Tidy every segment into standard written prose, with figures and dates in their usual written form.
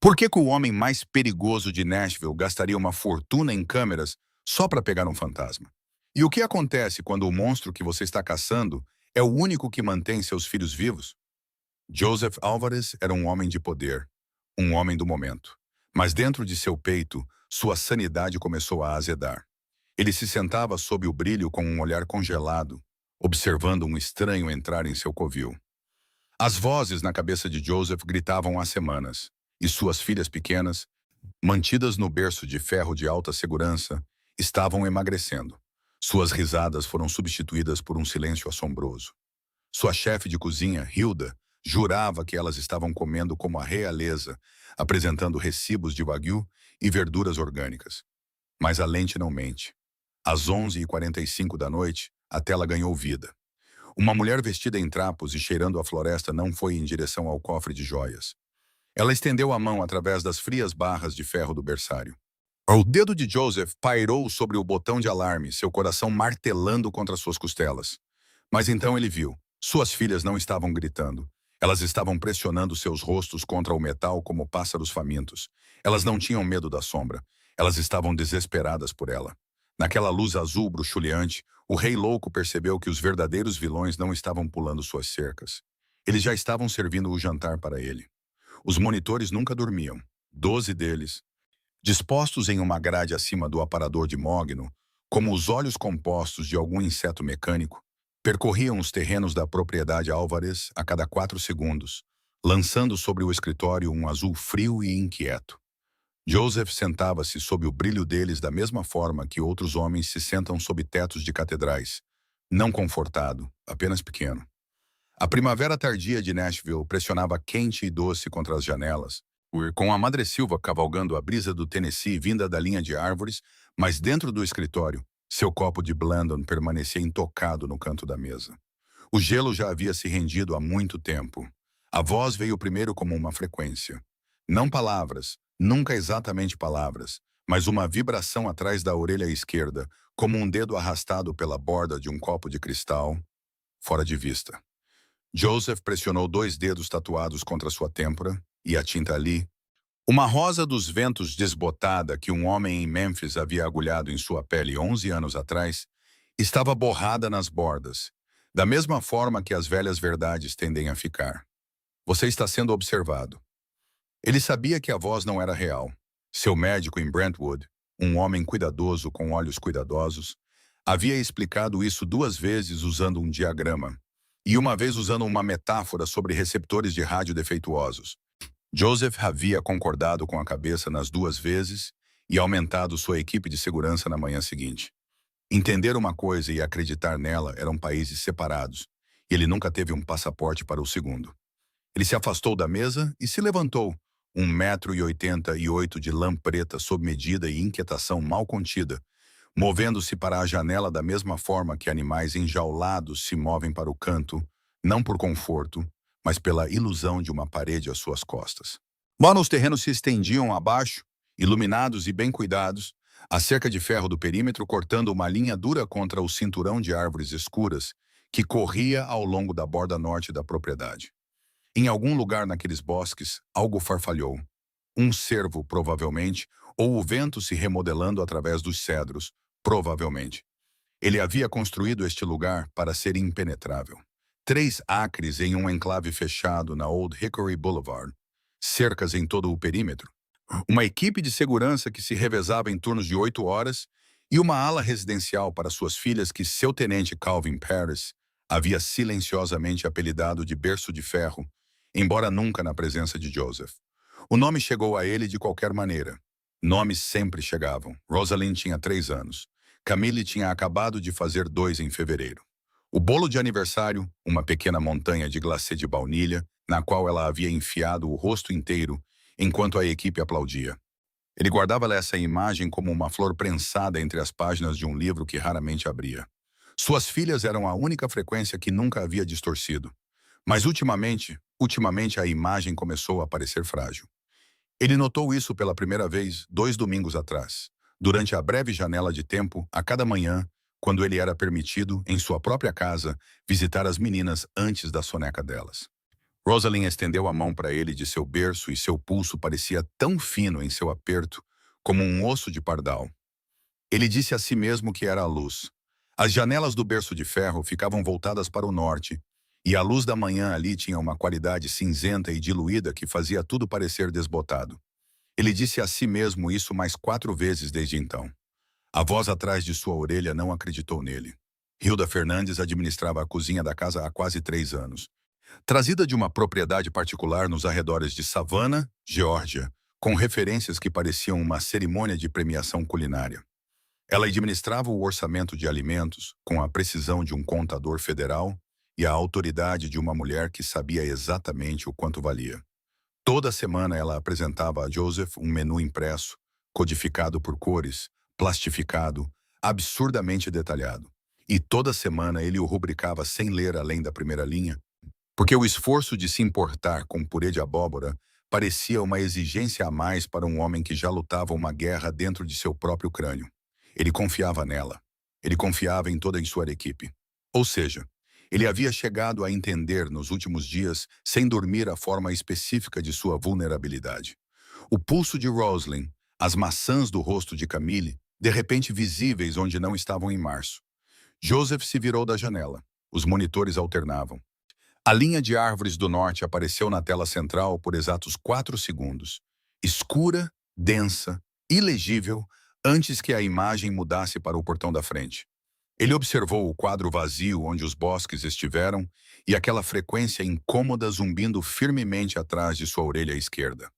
Por que o homem mais perigoso de Nashville gastaria uma fortuna em câmeras só para pegar um fantasma? E o que acontece quando o monstro que você está caçando é o único que mantém seus filhos vivos? Joseph Alvarez era um homem de poder, um homem do momento. Mas dentro de seu peito, sua sanidade começou a azedar. Ele se sentava sob o brilho com um olhar congelado, observando um estranho entrar em seu covil. As vozes na cabeça de Joseph gritavam há semanas, e suas filhas pequenas, mantidas no berço de ferro de alta segurança, estavam emagrecendo. Suas risadas foram substituídas por um silêncio assombroso. Sua chefe de cozinha, Hilda, jurava que elas estavam comendo como a realeza, apresentando recibos de wagyu e verduras orgânicas. Mas a lente não mente. Às 11h45 da noite, a tela ganhou vida. Uma mulher vestida em trapos e cheirando a floresta não foi em direção ao cofre de joias. Ela estendeu a mão através das frias barras de ferro do berçário. O dedo de Joseph pairou sobre o botão de alarme, seu coração martelando contra suas costelas. Mas então ele viu. Suas filhas não estavam gritando. Elas estavam pressionando seus rostos contra o metal como pássaros famintos. Elas não tinham medo da sombra. Elas estavam desesperadas por ela. Naquela luz azul bruxuleante, o rei louco percebeu que os verdadeiros vilões não estavam pulando suas cercas. Eles já estavam servindo o jantar para ele. Os monitores nunca dormiam. 12 deles, dispostos em uma grade acima do aparador de mogno, como os olhos compostos de algum inseto mecânico, percorriam os terrenos da propriedade Álvarez a cada 4 segundos, lançando sobre o escritório um azul frio e inquieto. Joseph sentava-se sob o brilho deles da mesma forma que outros homens se sentam sob tetos de catedrais, não confortado, apenas pequeno. A primavera tardia de Nashville pressionava quente e doce contra as janelas, com a Madre Silva cavalgando a brisa do Tennessee vinda da linha de árvores, mas dentro do escritório, seu copo de Blandon permanecia intocado no canto da mesa. O gelo já havia se rendido há muito tempo. A voz veio primeiro como uma frequência. Não palavras, nunca exatamente palavras, mas uma vibração atrás da orelha esquerda, como um dedo arrastado pela borda de um copo de cristal, fora de vista. Joseph pressionou 2 dedos tatuados contra sua têmpora, e a tinta ali, uma rosa dos ventos desbotada que um homem em Memphis havia agulhado em sua pele 11 anos atrás, estava borrada nas bordas, da mesma forma que as velhas verdades tendem a ficar. Você está sendo observado. Ele sabia que a voz não era real. Seu médico em Brentwood, um homem cuidadoso com olhos cuidadosos, havia explicado isso 2 vezes usando um diagrama, e uma vez usando uma metáfora sobre receptores de rádio defeituosos. Joseph havia concordado com a cabeça nas 2 vezes e aumentado sua equipe de segurança na manhã seguinte. Entender uma coisa e acreditar nela eram países separados, e ele nunca teve um passaporte para o segundo. Ele se afastou da mesa e se levantou, 1,88 m de lã preta sob medida e inquietação mal contida, movendo-se para a janela da mesma forma que animais enjaulados se movem para o canto, não por conforto, mas pela ilusão de uma parede às suas costas. Lá os terrenos se estendiam abaixo, iluminados e bem cuidados, a cerca de ferro do perímetro cortando uma linha dura contra o cinturão de árvores escuras que corria ao longo da borda norte da propriedade. Em algum lugar naqueles bosques, algo farfalhou. Um cervo, provavelmente, ou o vento se remodelando através dos cedros, provavelmente. Ele havia construído este lugar para ser impenetrável. 3 acres em um enclave fechado na Old Hickory Boulevard, cercas em todo o perímetro, uma equipe de segurança que se revezava em turnos de 8 horas e uma ala residencial para suas filhas que seu tenente Calvin Paris havia silenciosamente apelidado de berço de ferro, embora nunca na presença de Joseph. O nome chegou a ele de qualquer maneira. Nomes sempre chegavam. Rosalind tinha 3 anos. Camille tinha acabado de fazer 2 em fevereiro. O bolo de aniversário, uma pequena montanha de glacê de baunilha, na qual ela havia enfiado o rosto inteiro, enquanto a equipe aplaudia. Ele guardava essa imagem como uma flor prensada entre as páginas de um livro que raramente abria. Suas filhas eram a única frequência que nunca havia distorcido. Mas ultimamente a imagem começou a parecer frágil. Ele notou isso pela primeira vez 2 domingos atrás, durante a breve janela de tempo a cada manhã, quando ele era permitido, em sua própria casa, visitar as meninas antes da soneca delas. Rosalind estendeu a mão para ele de seu berço e seu pulso parecia tão fino em seu aperto como um osso de pardal. Ele disse a si mesmo que era a luz. As janelas do berço de ferro ficavam voltadas para o norte, e a luz da manhã ali tinha uma qualidade cinzenta e diluída que fazia tudo parecer desbotado. Ele disse a si mesmo isso mais 4 vezes desde então. A voz atrás de sua orelha não acreditou nele. Hilda Fernandes administrava a cozinha da casa há quase 3 anos. Trazida de uma propriedade particular nos arredores de Savannah, Geórgia, com referências que pareciam uma cerimônia de premiação culinária. Ela administrava o orçamento de alimentos com a precisão de um contador federal e a autoridade de uma mulher que sabia exatamente o quanto valia. Toda semana ela apresentava a Joseph um menu impresso, codificado por cores, plastificado, absurdamente detalhado. E toda semana ele o rubricava sem ler além da primeira linha, porque o esforço de se importar com purê de abóbora parecia uma exigência a mais para um homem que já lutava uma guerra dentro de seu próprio crânio. Ele confiava nela. Ele confiava em toda a sua equipe. Ou seja, ele havia chegado a entender nos últimos dias, sem dormir, a forma específica de sua vulnerabilidade. O pulso de Rosalind, as maçãs do rosto de Camille, de repente visíveis onde não estavam em março. Joseph se virou da janela. Os monitores alternavam. A linha de árvores do norte apareceu na tela central por exatos 4 segundos. Escura, densa, ilegível, antes que a imagem mudasse para o portão da frente. Ele observou o quadro vazio onde os bosques estiveram e aquela frequência incômoda zumbindo firmemente atrás de sua orelha esquerda.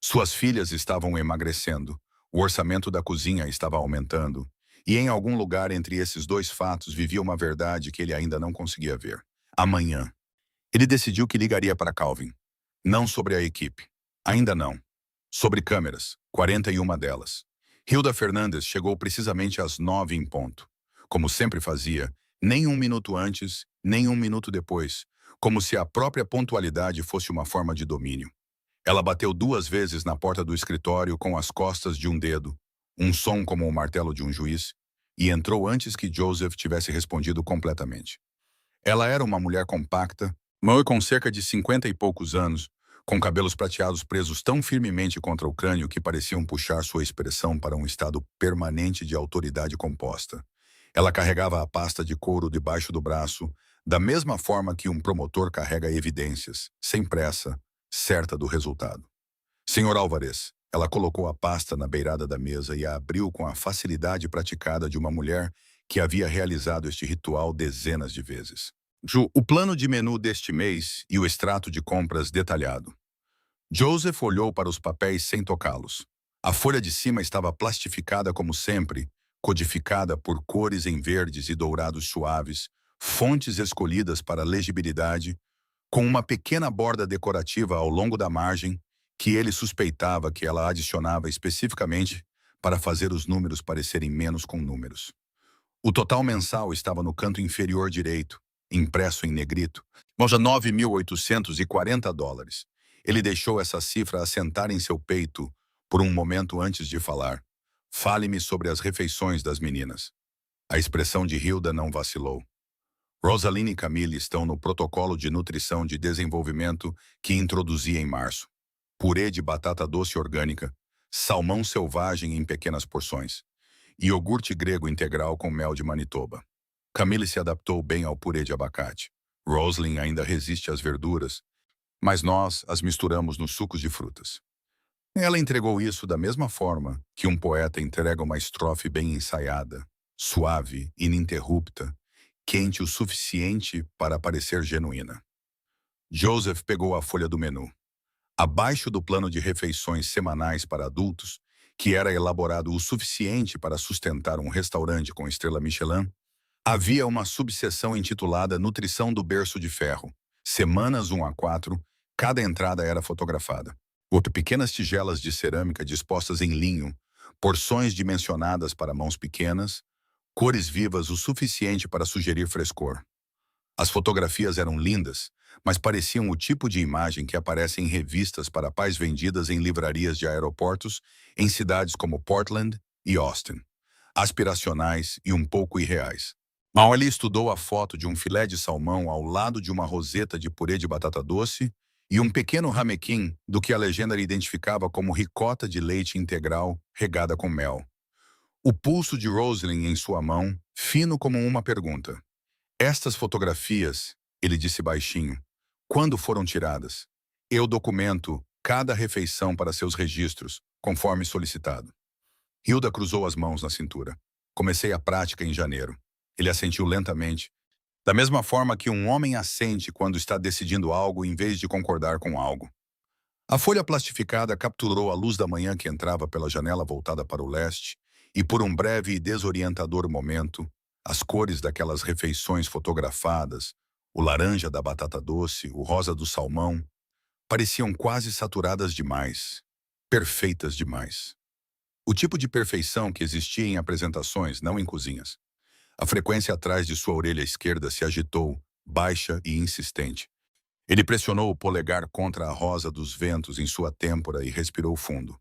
Suas filhas estavam emagrecendo, o orçamento da cozinha estava aumentando, e em algum lugar entre esses 2 fatos vivia uma verdade que ele ainda não conseguia ver. Amanhã. Ele decidiu que ligaria para Calvin. Não sobre a equipe. Ainda não. Sobre câmeras, 41 delas. Hilda Fernandes chegou precisamente às 9 em ponto. Como sempre fazia, nem 1 minuto antes, nem 1 minuto depois, como se a própria pontualidade fosse uma forma de domínio. Ela bateu 2 vezes na porta do escritório com as costas de um dedo, um som como o martelo de um juiz, e entrou antes que Joseph tivesse respondido completamente. Ela era uma mulher compacta, com cerca de 50 e poucos anos, com cabelos prateados presos tão firmemente contra o crânio que pareciam puxar sua expressão para um estado permanente de autoridade composta. Ela carregava a pasta de couro debaixo do braço, da mesma forma que um promotor carrega evidências, sem pressa, certa do resultado. Senhor Álvarez, ela colocou a pasta na beirada da mesa e a abriu com a facilidade praticada de uma mulher que havia realizado este ritual dezenas de vezes. O plano de menu deste mês e o extrato de compras detalhado. Joseph olhou para os papéis sem tocá-los. A folha de cima estava plastificada como sempre, codificada por cores em verdes e dourados suaves, fontes escolhidas para legibilidade, com uma pequena borda decorativa ao longo da margem, que ele suspeitava que ela adicionava especificamente para fazer os números parecerem menos com números. O total mensal estava no canto inferior direito, impresso em negrito, $9.840. Ele deixou essa cifra assentar em seu peito por um momento antes de falar. Fale-me sobre as refeições das meninas. A expressão de Hilda não vacilou. Rosalind e Camille estão no protocolo de nutrição de desenvolvimento que introduzi em março. Purê de batata doce orgânica, salmão selvagem em pequenas porções, e iogurte grego integral com mel de Manitoba. Camille se adaptou bem ao purê de abacate. Rosalind ainda resiste às verduras, mas nós as misturamos nos sucos de frutas. Ela entregou isso da mesma forma que um poeta entrega uma estrofe bem ensaiada, suave, ininterrupta, quente o suficiente para parecer genuína. Joseph pegou a folha do menu. Abaixo do plano de refeições semanais para adultos, que era elaborado o suficiente para sustentar um restaurante com estrela Michelin, havia uma subseção intitulada Nutrição do Berço de Ferro. Semanas 1 a 4, cada entrada era fotografada. Pequenas tigelas de cerâmica dispostas em linho, porções dimensionadas para mãos pequenas, cores vivas o suficiente para sugerir frescor. As fotografias eram lindas, mas pareciam o tipo de imagem que aparece em revistas para pais vendidas em livrarias de aeroportos em cidades como Portland e Austin. Aspiracionais e um pouco irreais. Mal ele estudou a foto de um filé de salmão ao lado de uma roseta de purê de batata doce e um pequeno ramequim do que a legenda identificava como ricota de leite integral regada com mel. O pulso de Rosalind em sua mão, fino como uma pergunta. Estas fotografias, ele disse baixinho, quando foram tiradas? Eu documento cada refeição para seus registros, conforme solicitado. Hilda cruzou as mãos na cintura. Comecei a prática em janeiro. Ele assentiu lentamente, da mesma forma que um homem assente quando está decidindo algo em vez de concordar com algo. A folha plastificada capturou a luz da manhã que entrava pela janela voltada para o leste, e por um breve e desorientador momento, as cores daquelas refeições fotografadas, o laranja da batata doce, o rosa do salmão, pareciam quase saturadas demais, perfeitas demais. O tipo de perfeição que existia em apresentações, não em cozinhas. A frequência atrás de sua orelha esquerda se agitou, baixa e insistente. Ele pressionou o polegar contra a rosa dos ventos em sua têmpora e respirou fundo.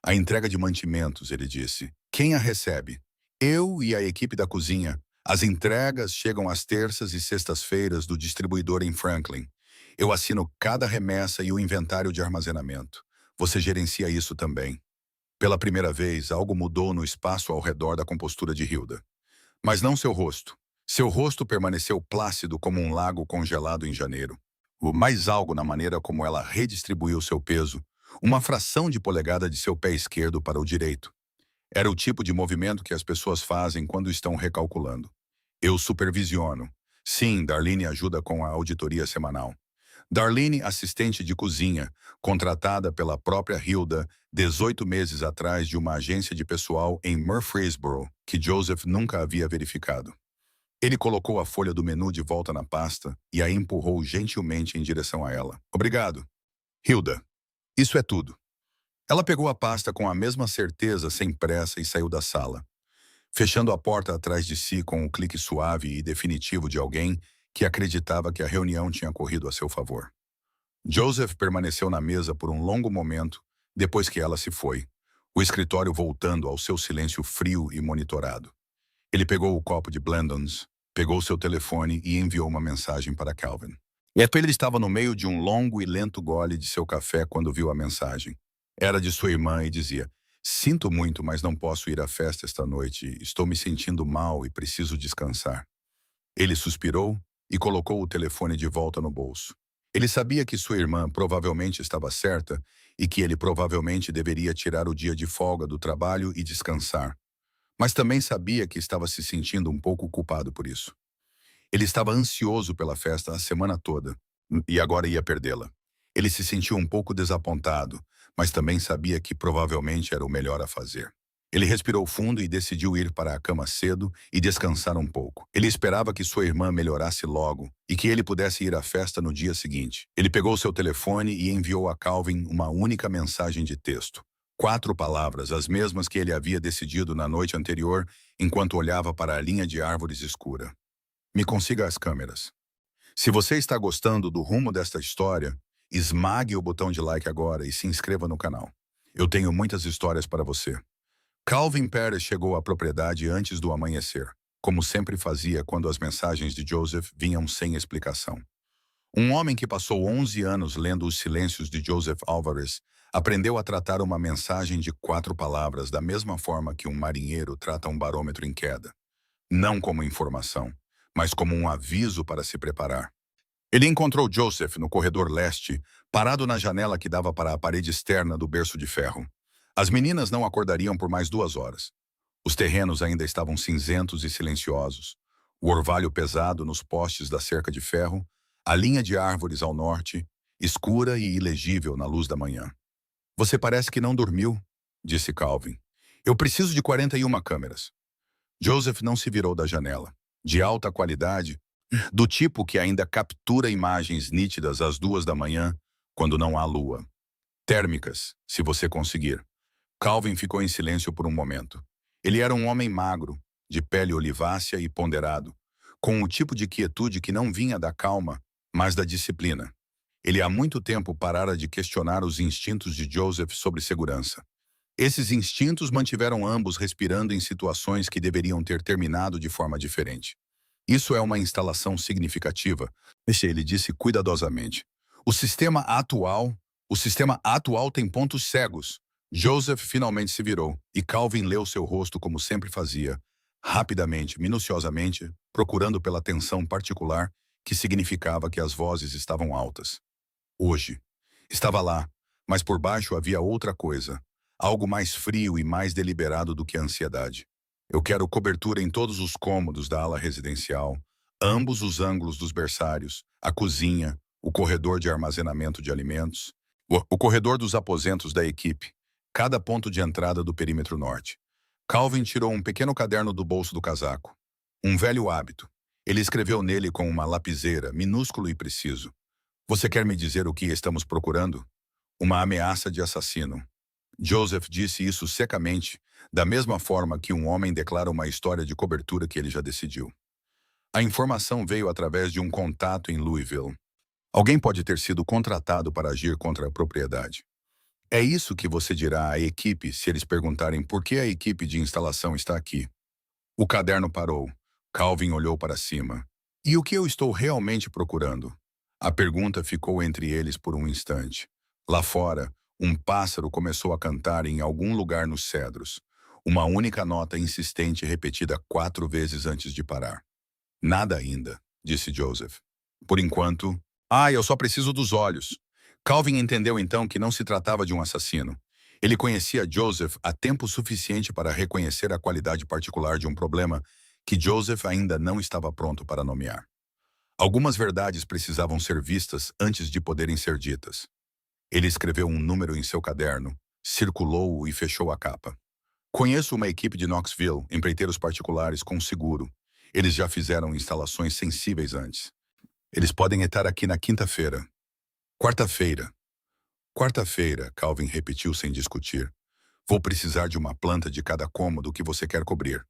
A entrega de mantimentos, ele disse. Quem a recebe? Eu e a equipe da cozinha. As entregas chegam às terças e sextas-feiras do distribuidor em Franklin. Eu assino cada remessa e o inventário de armazenamento. Você gerencia isso também. Pela primeira vez, algo mudou no espaço ao redor da compostura de Hilda. Mas não seu rosto. Seu rosto permaneceu plácido como um lago congelado em janeiro. Mais algo na maneira como ela redistribuiu seu peso, uma fração de polegada de seu pé esquerdo para o direito. Era o tipo de movimento que as pessoas fazem quando estão recalculando. Eu supervisiono. Sim, Darlene ajuda com a auditoria semanal. Darlene, assistente de cozinha, contratada pela própria Hilda 18 meses atrás de uma agência de pessoal em Murfreesboro, que Joseph nunca havia verificado. Ele colocou a folha do menu de volta na pasta e a empurrou gentilmente em direção a ela. Obrigado. Hilda, isso é tudo. Ela pegou a pasta com a mesma certeza, sem pressa, e saiu da sala, fechando a porta atrás de si com o clique suave e definitivo de alguém que acreditava que a reunião tinha corrido a seu favor. Joseph permaneceu na mesa por um longo momento depois que ela se foi, o escritório voltando ao seu silêncio frio e monitorado. Ele pegou o copo de Blendons, pegou seu telefone e enviou uma mensagem para Calvin. Ele estava no meio de um longo e lento gole de seu café quando viu a mensagem. Era de sua irmã e dizia: Sinto muito, mas não posso ir à festa esta noite. Estou me sentindo mal e preciso descansar. Ele suspirou e colocou o telefone de volta no bolso. Ele sabia que sua irmã provavelmente estava certa e que ele provavelmente deveria tirar o dia de folga do trabalho e descansar. Mas também sabia que estava se sentindo um pouco culpado por isso. Ele estava ansioso pela festa a semana toda e agora ia perdê-la. Ele se sentiu um pouco desapontado, mas também sabia que provavelmente era o melhor a fazer. Ele respirou fundo e decidiu ir para a cama cedo e descansar um pouco. Ele esperava que sua irmã melhorasse logo e que ele pudesse ir à festa no dia seguinte. Ele pegou seu telefone e enviou a Calvin uma única mensagem de texto. 4 palavras, as mesmas que ele havia decidido na noite anterior, enquanto olhava para a linha de árvores escura. Me consiga as câmeras. Se você está gostando do rumo desta história, esmague o botão de like agora e se inscreva no canal. Eu tenho muitas histórias para você. Calvin Perez chegou à propriedade antes do amanhecer, como sempre fazia quando as mensagens de Joseph vinham sem explicação. Um homem que passou 11 anos lendo os silêncios de Joseph Alvarez aprendeu a tratar uma mensagem de 4 palavras da mesma forma que um marinheiro trata um barômetro em queda. Não como informação, mas como um aviso para se preparar. Ele encontrou Joseph no corredor leste, parado na janela que dava para a parede externa do berço de ferro. As meninas não acordariam por mais 2 horas. Os terrenos ainda estavam cinzentos e silenciosos. O orvalho pesado nos postes da cerca de ferro, a linha de árvores ao norte, escura e ilegível na luz da manhã. Você parece que não dormiu, disse Calvin. Eu preciso de 41 câmeras. Joseph não se virou da janela. De alta qualidade, do tipo que ainda captura imagens nítidas às 2 da manhã, quando não há lua. Térmicas, se você conseguir. Calvin ficou em silêncio por um momento. Ele era um homem magro, de pele olivácea e ponderado, com o tipo de quietude que não vinha da calma, mas da disciplina. Ele há muito tempo parara de questionar os instintos de Joseph sobre segurança. Esses instintos mantiveram ambos respirando em situações que deveriam ter terminado de forma diferente. Isso é uma instalação significativa, ele disse cuidadosamente. O sistema atual, o sistema atual tem pontos cegos. Joseph finalmente se virou, e Calvin leu seu rosto como sempre fazia, rapidamente, minuciosamente, procurando pela tensão particular que significava que as vozes estavam altas. Hoje. Estava lá, mas por baixo havia outra coisa, algo mais frio e mais deliberado do que a ansiedade. Eu quero cobertura em todos os cômodos da ala residencial, ambos os ângulos dos berçários, a cozinha, o corredor de armazenamento de alimentos, o corredor dos aposentos da equipe, cada ponto de entrada do perímetro norte. Calvin tirou um pequeno caderno do bolso do casaco. Um velho hábito. Ele escreveu nele com uma lapiseira, minúsculo e preciso. Você quer me dizer o que estamos procurando? Uma ameaça de assassino. Joseph disse isso secamente, da mesma forma que um homem declara uma história de cobertura que ele já decidiu. A informação veio através de um contato em Louisville. Alguém pode ter sido contratado para agir contra a propriedade. É isso que você dirá à equipe se eles perguntarem por que a equipe de instalação está aqui. O caderno parou. Calvin olhou para cima. E o que eu estou realmente procurando? A pergunta ficou entre eles por um instante. Lá fora, um pássaro começou a cantar em algum lugar nos cedros. Uma única nota insistente repetida 4 vezes antes de parar. Nada ainda, disse Joseph. Por enquanto... eu só preciso dos olhos. Calvin entendeu então que não se tratava de um assassino. Ele conhecia Joseph há tempo suficiente para reconhecer a qualidade particular de um problema que Joseph ainda não estava pronto para nomear. Algumas verdades precisavam ser vistas antes de poderem ser ditas. Ele escreveu um número em seu caderno, circulou-o e fechou a capa. Conheço uma equipe de Knoxville, empreiteiros particulares com seguro. Eles já fizeram instalações sensíveis antes. Eles podem estar aqui na quinta-feira. Quarta-feira. Quarta-feira, Calvin repetiu sem discutir. Vou precisar de uma planta de cada cômodo que você quer cobrir.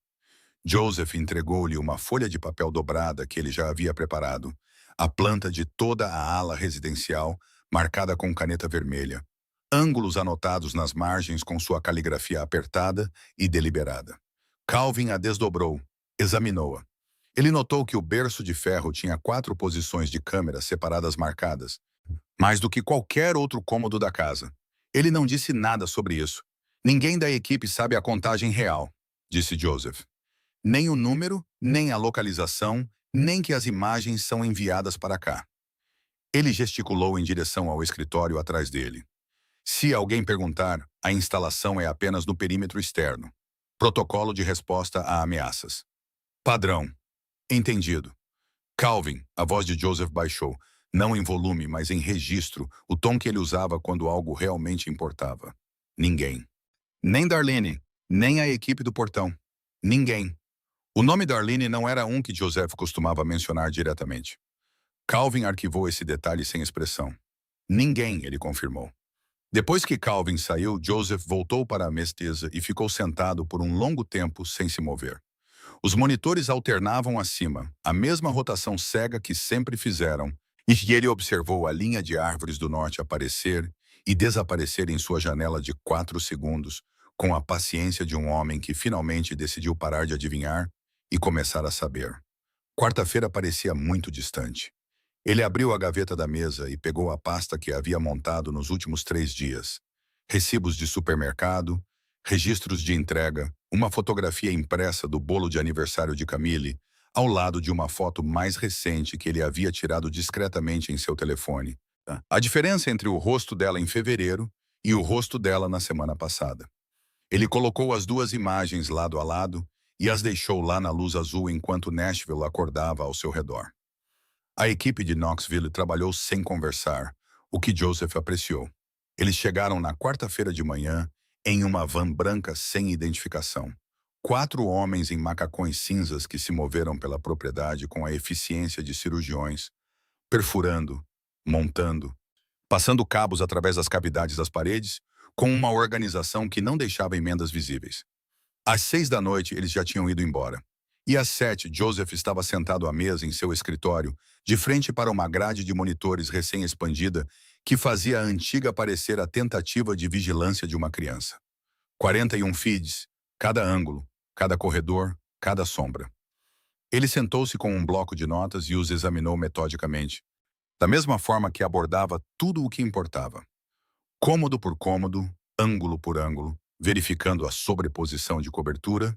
Joseph entregou-lhe uma folha de papel dobrada que ele já havia preparado. A planta de toda a ala residencial, marcada com caneta vermelha. Ângulos anotados nas margens com sua caligrafia apertada e deliberada. Calvin a desdobrou, examinou-a. Ele notou que o berço de ferro tinha 4 posições de câmera separadas marcadas, mais do que qualquer outro cômodo da casa. Ele não disse nada sobre isso. Ninguém da equipe sabe a contagem real, disse Joseph. Nem o número, nem a localização, nem que as imagens são enviadas para cá. Ele gesticulou em direção ao escritório atrás dele. Se alguém perguntar, a instalação é apenas no perímetro externo. Protocolo de resposta a ameaças. Padrão. Entendido. Calvin, a voz de Joseph baixou, não em volume, mas em registro, o tom que ele usava quando algo realmente importava. Ninguém. Nem Darlene, nem a equipe do portão. Ninguém. O nome Darlene não era um que Joseph costumava mencionar diretamente. Calvin arquivou esse detalhe sem expressão. Ninguém, ele confirmou. Depois que Calvin saiu, Joseph voltou para a mesa e ficou sentado por um longo tempo sem se mover. Os monitores alternavam acima, a mesma rotação cega que sempre fizeram, e ele observou a linha de árvores do norte aparecer e desaparecer em sua janela de 4 segundos, com a paciência de um homem que finalmente decidiu parar de adivinhar e começar a saber. Quarta-feira parecia muito distante. Ele abriu a gaveta da mesa e pegou a pasta que havia montado nos últimos 3 dias. Recibos de supermercado, registros de entrega, uma fotografia impressa do bolo de aniversário de Camille, ao lado de uma foto mais recente que ele havia tirado discretamente em seu telefone. A diferença entre o rosto dela em fevereiro e o rosto dela na semana passada. Ele colocou as 2 imagens lado a lado e as deixou lá na luz azul enquanto Nashville acordava ao seu redor. A equipe de Knoxville trabalhou sem conversar, o que Joseph apreciou. Eles chegaram na quarta-feira de manhã em uma van branca sem identificação. 4 homens em macacões cinzas que se moveram pela propriedade com a eficiência de cirurgiões, perfurando, montando, passando cabos através das cavidades das paredes, com uma organização que não deixava emendas visíveis. Às 6 da noite, eles já tinham ido embora. E às 7, Joseph estava sentado à mesa em seu escritório, de frente para uma grade de monitores recém-expandida que fazia a antiga parecer a tentativa de vigilância de uma criança. 41 feeds, cada ângulo, cada corredor, cada sombra. Ele sentou-se com um bloco de notas e os examinou metodicamente. da mesma forma que abordava tudo o que importava, cômodo por cômodo, ângulo por ângulo, verificando a sobreposição de cobertura,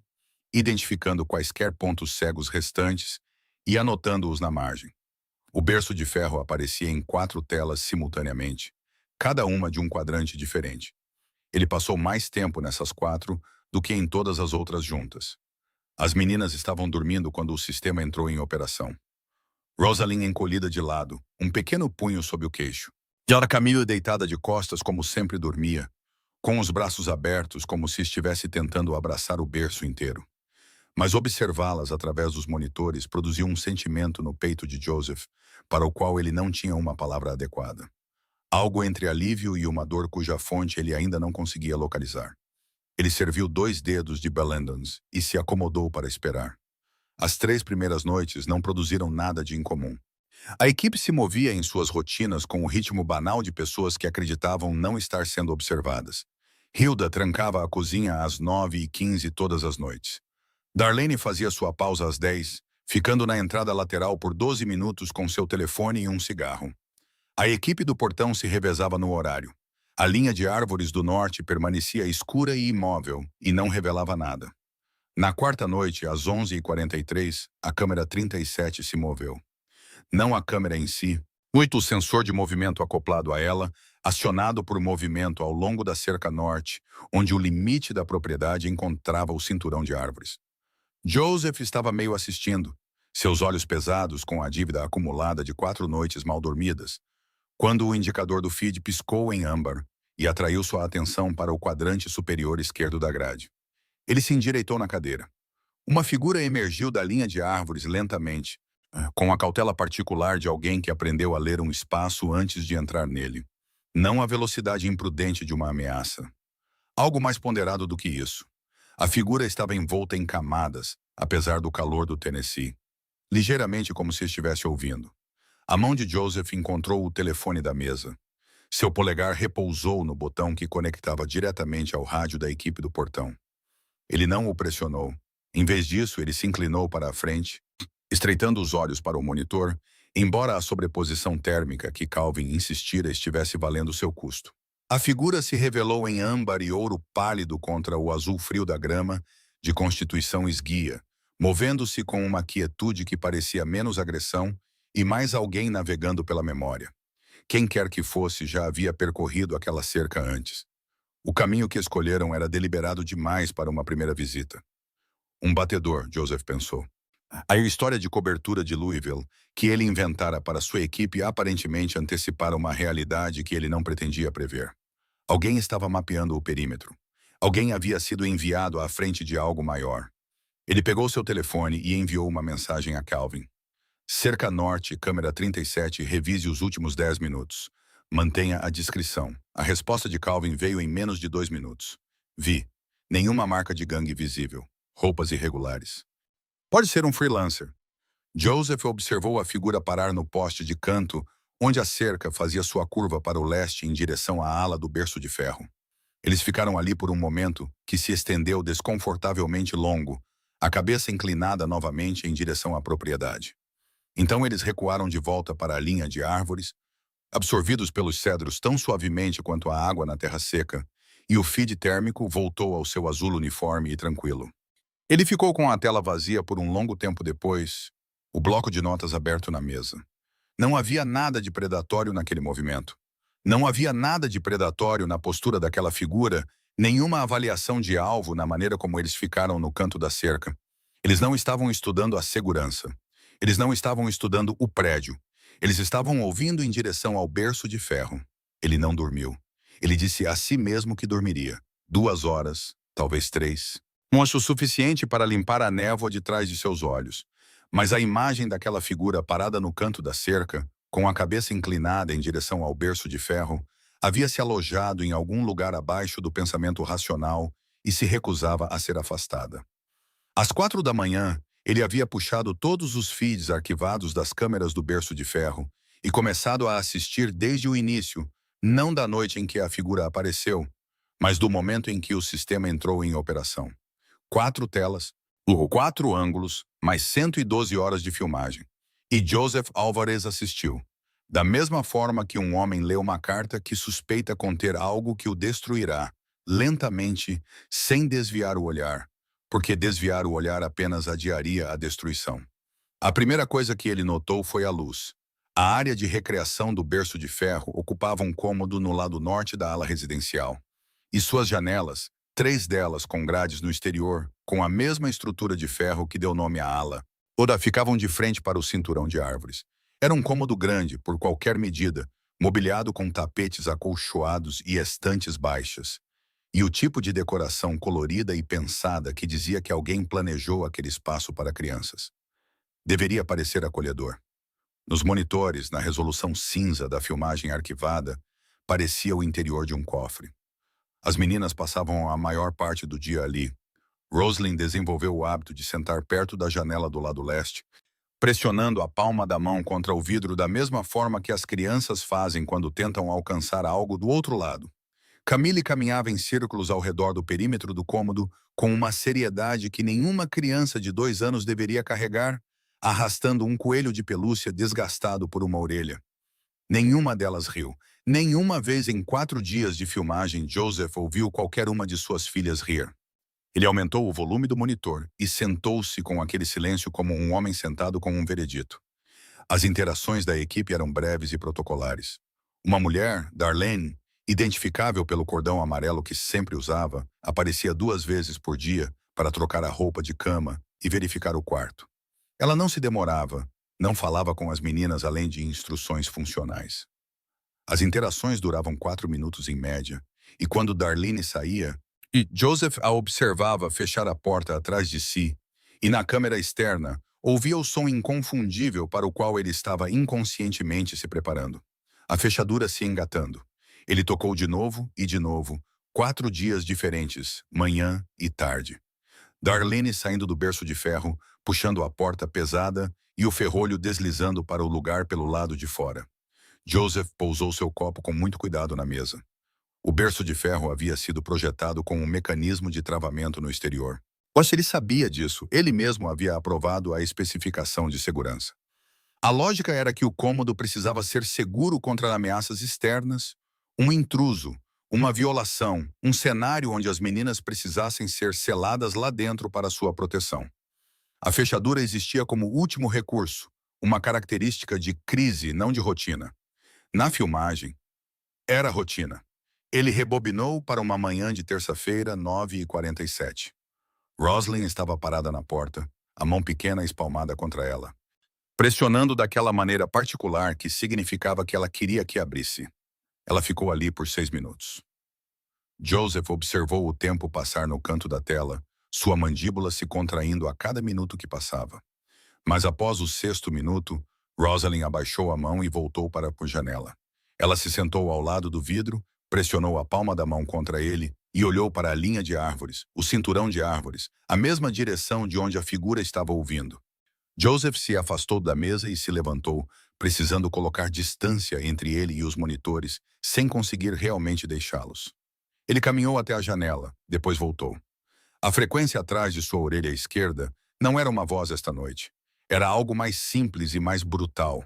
identificando quaisquer pontos cegos restantes e anotando-os na margem. O berço de ferro aparecia em 4 telas simultaneamente, cada uma de um quadrante diferente. Ele passou mais tempo nessas 4 do que em todas as outras juntas. As meninas estavam dormindo quando o sistema entrou em operação. Rosalind encolhida de lado, um pequeno punho sob o queixo. Yara Camille deitada de costas como sempre dormia, com os braços abertos como se estivesse tentando abraçar o berço inteiro. Mas observá-las através dos monitores produziu um sentimento no peito de Joseph, para o qual ele não tinha uma palavra adequada. Algo entre alívio e uma dor cuja fonte ele ainda não conseguia localizar. Ele serviu 2 dedos de Bellendons e se acomodou para esperar. As 3 primeiras noites não produziram nada de incomum. A equipe se movia em suas rotinas com o ritmo banal de pessoas que acreditavam não estar sendo observadas. Hilda trancava a cozinha às 9h15 todas as noites. Darlene fazia sua pausa às 10, ficando na entrada lateral por 12 minutos com seu telefone e um cigarro. A equipe do portão se revezava no horário. A linha de árvores do norte permanecia escura e imóvel, e não revelava nada. Na quarta noite, às 11h43, a câmera 37 se moveu. Não a câmera em si, muito o sensor de movimento acoplado a ela, acionado por movimento ao longo da cerca norte, onde o limite da propriedade encontrava o cinturão de árvores. Joseph estava meio assistindo, seus olhos pesados com a dívida acumulada de 4 noites mal dormidas, quando o indicador do feed piscou em âmbar e atraiu sua atenção para o quadrante superior esquerdo da grade. Ele se endireitou na cadeira. Uma figura emergiu da linha de árvores lentamente, com a cautela particular de alguém que aprendeu a ler um espaço antes de entrar nele. Não a velocidade imprudente de uma ameaça. Algo mais ponderado do que isso. A figura estava envolta em camadas, apesar do calor do Tennessee. Ligeiramente como se estivesse ouvindo. A mão de Joseph encontrou o telefone da mesa. Seu polegar repousou no botão que conectava diretamente ao rádio da equipe do portão. Ele não o pressionou. Em vez disso, ele se inclinou para a frente, estreitando os olhos para o monitor, embora a sobreposição térmica que Calvin insistira estivesse valendo seu custo. A figura se revelou em âmbar e ouro pálido contra o azul frio da grama, de constituição esguia, movendo-se com uma quietude que parecia menos agressão e mais alguém navegando pela memória. Quem quer que fosse já havia percorrido aquela cerca antes. O caminho que escolheram era deliberado demais para uma primeira visita. Um batedor, Joseph pensou. A história de cobertura de Louisville, que ele inventara para sua equipe, aparentemente antecipara uma realidade que ele não pretendia prever. Alguém estava mapeando o perímetro. Alguém havia sido enviado à frente de algo maior. Ele pegou seu telefone e enviou uma mensagem a Calvin. Cerca norte, câmera 37, revise os últimos 10 minutos. Mantenha a discrição. A resposta de Calvin veio em menos de 2 minutos. Vi. Nenhuma marca de gangue visível. Roupas irregulares. Pode ser um freelancer. Joseph observou a figura parar no poste de canto, onde a cerca fazia sua curva para o leste em direção à ala do berço de ferro. Eles ficaram ali por um momento que se estendeu desconfortavelmente longo, a cabeça inclinada novamente em direção à propriedade. Então eles recuaram de volta para a linha de árvores, absorvidos pelos cedros tão suavemente quanto a água na terra seca, e o feed térmico voltou ao seu azul uniforme e tranquilo. Ele ficou com a tela vazia por um longo tempo depois, o bloco de notas aberto na mesa. Não havia nada de predatório naquele movimento. Não havia nada de predatório na postura daquela figura, nenhuma avaliação de alvo na maneira como eles ficaram no canto da cerca. Eles não estavam estudando a segurança. Eles não estavam estudando o prédio. Eles estavam ouvindo em direção ao berço de ferro. Ele não dormiu. Ele disse a si mesmo que dormiria. 2 horas, talvez 3. O suficiente para limpar a névoa de trás de seus olhos. Mas a imagem daquela figura parada no canto da cerca, com a cabeça inclinada em direção ao berço de ferro, havia se alojado em algum lugar abaixo do pensamento racional e se recusava a ser afastada. Às 4 da manhã, ele havia puxado todos os feeds arquivados das câmeras do berço de ferro e começado a assistir desde o início, não da noite em que a figura apareceu, mas do momento em que o sistema entrou em operação. 4 telas, 4 ângulos, mais 112 horas de filmagem. E Joseph Alvarez assistiu. Da mesma forma que um homem lê uma carta que suspeita conter algo que o destruirá, lentamente, sem desviar o olhar, porque desviar o olhar apenas adiaria a destruição. A primeira coisa que ele notou foi a luz. A área de recreação do berço de ferro ocupava um cômodo no lado norte da ala residencial. E suas janelas, três delas com grades no exterior, com a mesma estrutura de ferro que deu nome à ala, toda ficavam de frente para o cinturão de árvores. Era um cômodo grande, por qualquer medida, mobiliado com tapetes acolchoados e estantes baixas. E o tipo de decoração colorida e pensada que dizia que alguém planejou aquele espaço para crianças. Deveria parecer acolhedor. Nos monitores, na resolução cinza da filmagem arquivada, parecia o interior de um cofre. As meninas passavam a maior parte do dia ali. Rosalind desenvolveu o hábito de sentar perto da janela do lado leste, pressionando a palma da mão contra o vidro da mesma forma que as crianças fazem quando tentam alcançar algo do outro lado. Camille caminhava em círculos ao redor do perímetro do cômodo com uma seriedade que nenhuma criança de 2 anos deveria carregar, arrastando um coelho de pelúcia desgastado por uma orelha. Nenhuma delas riu. Nenhuma vez em 4 dias de filmagem Joseph ouviu qualquer uma de suas filhas rir. Ele aumentou o volume do monitor e sentou-se com aquele silêncio como um homem sentado com um veredito. As interações da equipe eram breves e protocolares. Uma mulher, Darlene, identificável pelo cordão amarelo que sempre usava, aparecia 2 vezes por dia para trocar a roupa de cama e verificar o quarto. Ela não se demorava, não falava com as meninas além de instruções funcionais. As interações duravam 4 minutos em média, e quando Darlene saía, e Joseph a observava fechar a porta atrás de si, e na câmera externa, ouvia o som inconfundível para o qual ele estava inconscientemente se preparando. A fechadura se engatando. Ele tocou de novo e de novo, 4 dias diferentes, manhã e tarde. Darlene saindo do berço de ferro, puxando a porta pesada e o ferrolho deslizando para o lugar pelo lado de fora. Joseph pousou seu copo com muito cuidado na mesa. O berço de ferro havia sido projetado com um mecanismo de travamento no exterior. Pois ele sabia disso, ele mesmo havia aprovado a especificação de segurança. A lógica era que o cômodo precisava ser seguro contra ameaças externas, um intruso, uma violação, um cenário onde as meninas precisassem ser seladas lá dentro para sua proteção. A fechadura existia como último recurso, uma característica de crise, não de rotina. Na filmagem, era rotina. Ele rebobinou para uma manhã de terça-feira, 9h47. Rosalind estava parada na porta, a mão pequena espalmada contra ela, pressionando daquela maneira particular que significava que ela queria que abrisse. Ela ficou ali por 6 minutos. Joseph observou o tempo passar no canto da tela, sua mandíbula se contraindo a cada minuto que passava. Mas após o 6º minuto, Rosalind abaixou a mão e voltou para a janela. Ela se sentou ao lado do vidro, pressionou a palma da mão contra ele e olhou para a linha de árvores, o cinturão de árvores, a mesma direção de onde a figura estava ouvindo. Joseph se afastou da mesa e se levantou, precisando colocar distância entre ele e os monitores, sem conseguir realmente deixá-los. Ele caminhou até a janela, depois voltou. A frequência atrás de sua orelha esquerda não era uma voz esta noite. Era algo mais simples e mais brutal.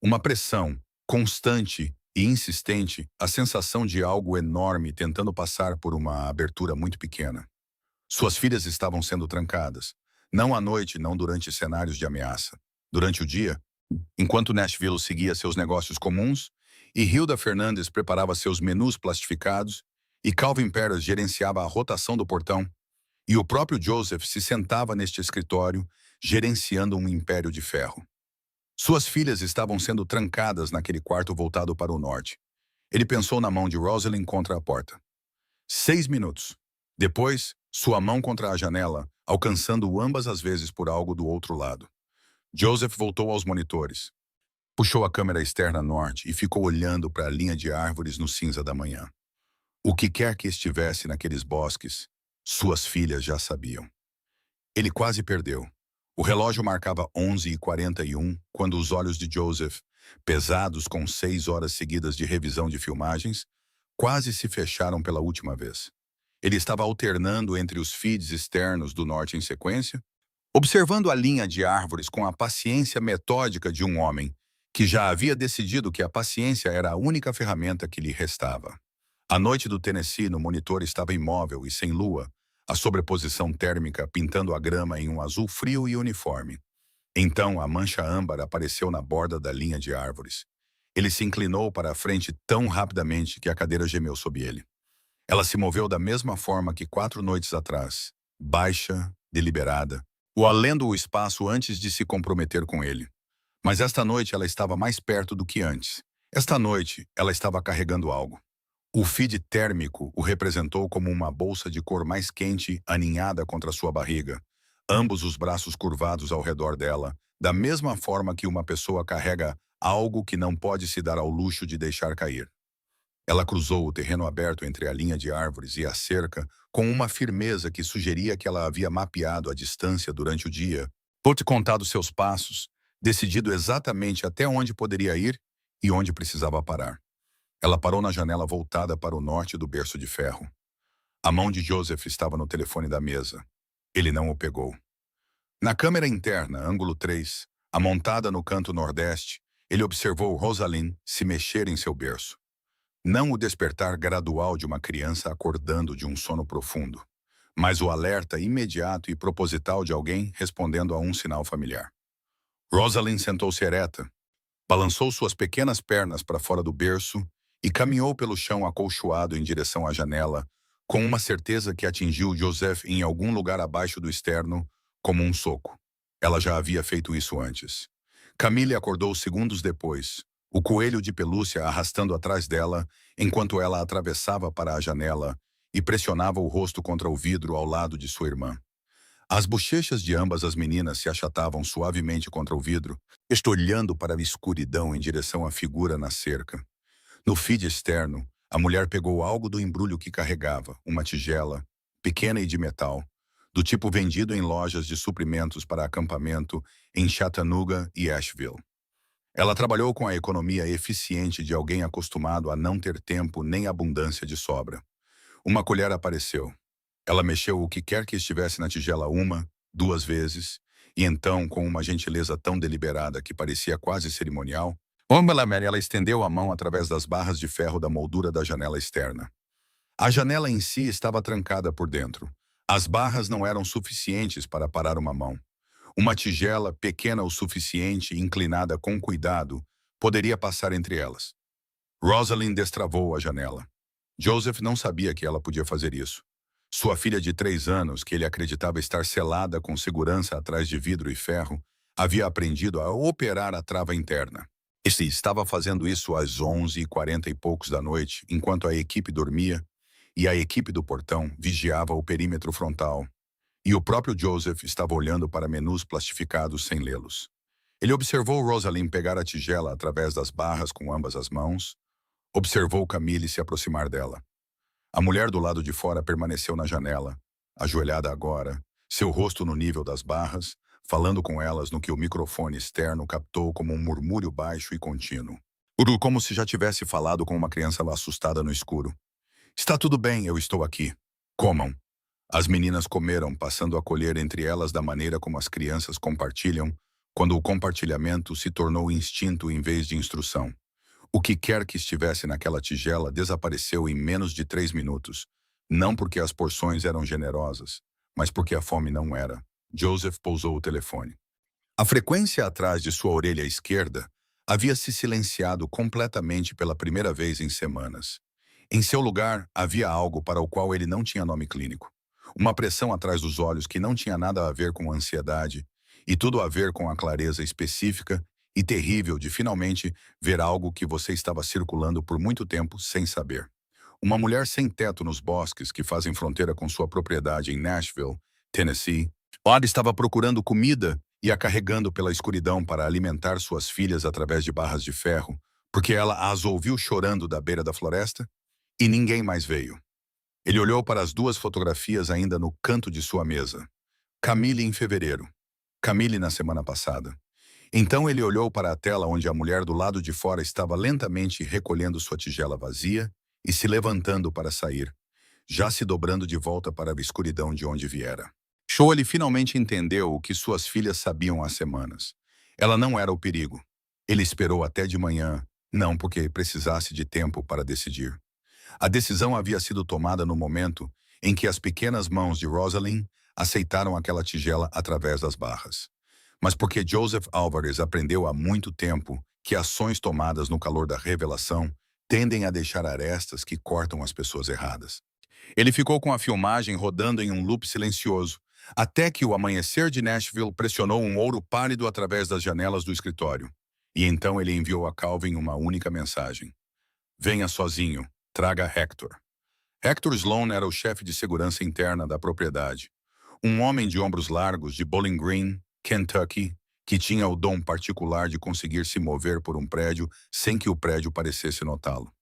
Uma pressão, constante e insistente, a sensação de algo enorme tentando passar por uma abertura muito pequena. Suas filhas estavam sendo trancadas. Não à noite, não durante cenários de ameaça. Durante o dia, enquanto Nashville seguia seus negócios comuns, e Hilda Fernandes preparava seus menus plastificados, e Calvin Perez gerenciava a rotação do portão, e o próprio Joseph se sentava neste escritório, gerenciando um império de ferro. Suas filhas estavam sendo trancadas naquele quarto voltado para o norte. Ele pensou na mão de Rosalind contra a porta. 6 minutos. Depois, sua mão contra a janela, alcançando ambas as vezes por algo do outro lado. Joseph voltou aos monitores. Puxou a câmera externa norte e ficou olhando para a linha de árvores no cinza da manhã. O que quer que estivesse naqueles bosques, suas filhas já sabiam. Ele quase perdeu. O relógio marcava 11h41 quando os olhos de Joseph, pesados com 6 horas seguidas de revisão de filmagens, quase se fecharam pela última vez. Ele estava alternando entre os feeds externos do norte em sequência, observando a linha de árvores com a paciência metódica de um homem que já havia decidido que a paciência era a única ferramenta que lhe restava. A noite do Tennessee no monitor estava imóvel e sem lua, a sobreposição térmica pintando a grama em um azul frio e uniforme. Então a mancha âmbar apareceu na borda da linha de árvores. Ele se inclinou para a frente tão rapidamente que a cadeira gemeu sob ele. Ela se moveu da mesma forma que 4 noites atrás, baixa, deliberada, o alendo o espaço antes de se comprometer com ele. Mas esta noite ela estava mais perto do que antes. Esta noite ela estava carregando algo. O feed térmico o representou como uma bolsa de cor mais quente aninhada contra sua barriga, ambos os braços curvados ao redor dela, da mesma forma que uma pessoa carrega algo que não pode se dar ao luxo de deixar cair. Ela cruzou o terreno aberto entre a linha de árvores e a cerca com uma firmeza que sugeria que ela havia mapeado a distância durante o dia, por ter contado seus passos, decidido exatamente até onde poderia ir e onde precisava parar. Ela parou na janela voltada para o norte do berço de ferro. A mão de Joseph estava no telefone da mesa. Ele não o pegou. Na câmera interna, ângulo 3, amontada no canto nordeste, ele observou Rosalind se mexer em seu berço. Não o despertar gradual de uma criança acordando de um sono profundo, mas o alerta imediato e proposital de alguém respondendo a um sinal familiar. Rosalind sentou-se ereta, balançou suas pequenas pernas para fora do berço e caminhou pelo chão acolchoado em direção à janela, com uma certeza que atingiu Joseph em algum lugar abaixo do externo, como um soco. Ela já havia feito isso antes. Camille acordou segundos depois, o coelho de pelúcia arrastando atrás dela, enquanto ela atravessava para a janela e pressionava o rosto contra o vidro ao lado de sua irmã. As bochechas de ambas as meninas se achatavam suavemente contra o vidro, olhando para a escuridão em direção à figura na cerca. No feed externo, a mulher pegou algo do embrulho que carregava, uma tigela, pequena e de metal, do tipo vendido em lojas de suprimentos para acampamento em Chattanooga e Asheville. Ela trabalhou com a economia eficiente de alguém acostumado a não ter tempo nem abundância de sobra. Uma colher apareceu. Ela mexeu o que quer que estivesse na tigela 1, 2 vezes, e então, com uma gentileza tão deliberada que parecia quase cerimonial, ela estendeu a mão através das barras de ferro da moldura da janela externa. A janela em si estava trancada por dentro. As barras não eram suficientes para parar uma mão. Uma tigela, pequena o suficiente e inclinada com cuidado, poderia passar entre elas. Rosalind destravou a janela. Joseph não sabia que ela podia fazer isso. Sua filha de 3 anos, que ele acreditava estar selada com segurança atrás de vidro e ferro, havia aprendido a operar a trava interna. Este estava fazendo isso às 11h40 e poucos da noite, enquanto a equipe dormia, e a equipe do portão vigiava o perímetro frontal. E o próprio Joseph estava olhando para menus plastificados sem lê-los. Ele observou Rosalind pegar a tigela através das barras com ambas as mãos, observou Camille se aproximar dela. A mulher do lado de fora permaneceu na janela, ajoelhada agora, seu rosto no nível das barras, falando com elas no que o microfone externo captou como um murmúrio baixo e contínuo. Como se já tivesse falado com uma criança assustada no escuro. Está tudo bem, eu estou aqui. Comam. As meninas comeram, passando a colher entre elas da maneira como as crianças compartilham, quando o compartilhamento se tornou instinto em vez de instrução. O que quer que estivesse naquela tigela desapareceu em menos de 3 minutos, não porque as porções eram generosas, mas porque a fome não era. Joseph pousou o telefone. A frequência atrás de sua orelha esquerda havia se silenciado completamente pela primeira vez em semanas. Em seu lugar, havia algo para o qual ele não tinha nome clínico. Uma pressão atrás dos olhos que não tinha nada a ver com ansiedade, e tudo a ver com a clareza específica e terrível de finalmente ver algo que você estava circulando por muito tempo sem saber. Uma mulher sem teto nos bosques que fazem fronteira com sua propriedade em Nashville, Tennessee. Odd estava procurando comida e a carregando pela escuridão para alimentar suas filhas através de barras de ferro, porque ela as ouviu chorando da beira da floresta e ninguém mais veio. Ele olhou para as 2 fotografias ainda no canto de sua mesa. Camille em fevereiro. Camille na semana passada. Então ele olhou para a tela onde a mulher do lado de fora estava lentamente recolhendo sua tigela vazia e se levantando para sair, já se dobrando de volta para a escuridão de onde viera. Ele finalmente entendeu o que suas filhas sabiam há semanas. Ela não era o perigo. Ele esperou até de manhã, não porque precisasse de tempo para decidir. A decisão havia sido tomada no momento em que as pequenas mãos de Rosalind aceitaram aquela tigela através das barras. Mas porque Joseph Álvares aprendeu há muito tempo que ações tomadas no calor da revelação tendem a deixar arestas que cortam as pessoas erradas. Ele ficou com a filmagem rodando em um loop silencioso, até que o amanhecer de Nashville pressionou um ouro pálido através das janelas do escritório. E então ele enviou a Calvin uma única mensagem. Venha sozinho, traga Hector. Hector Sloan era o chefe de segurança interna da propriedade. Um homem de ombros largos de Bowling Green, Kentucky, que tinha o dom particular de conseguir se mover por um prédio sem que o prédio parecesse notá-lo.